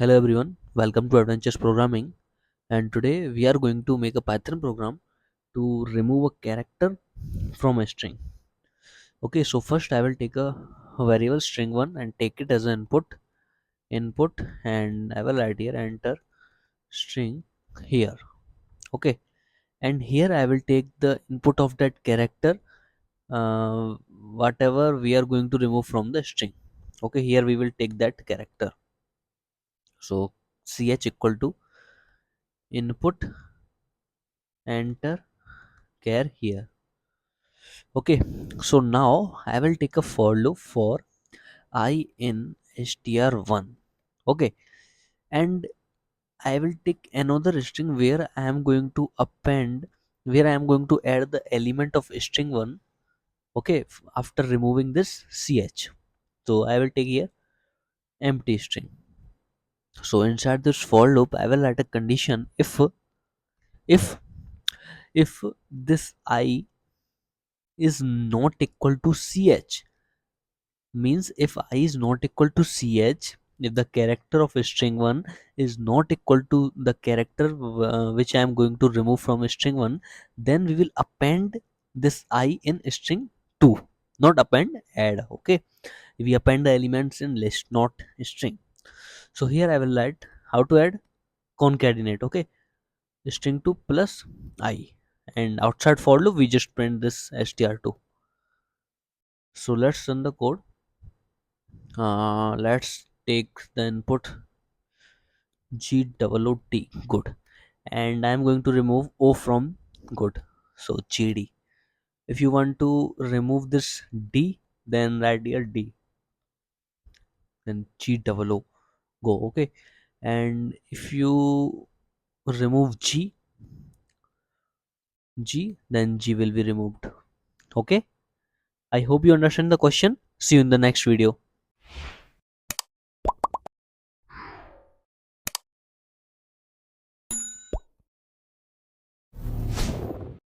Hello everyone, welcome to Adventures Programming, and today we are going to make a Python program to remove a character from a string. Okay, so first I will take a variable string1 and take it as an input, and I will write here enter string here. Okay, and here I will take the input of that character, whatever we are going to remove from the string. Okay, here we will take that character. So ch equal to input enter char here. Okay, so now I will take a for loop for I in str1. Okay, and I will take another string where I am going to append, where I am going to add the element of string 1. Okay, after removing this ch. So I will take here empty string. So inside this for loop, I will write a condition if if this I is not equal to ch, means if I is not equal to ch, if the character of string 1 is not equal to the character which I am going to remove from string 1, then we will append this I in string 2, not append, add. Okay, we append the elements in list, not string. So here I will write how to add concatenate. Okay, string 2 plus I, and outside for loop we just print this str2. So let's run the code. Let's take the input GOOT, good, and I'm going to remove O from good. So GD. If you want to remove this D, then write here D, then GOO, go. Okay, and if you remove G, then G will be removed. Okay, I hope you understand the question. See you in the next video.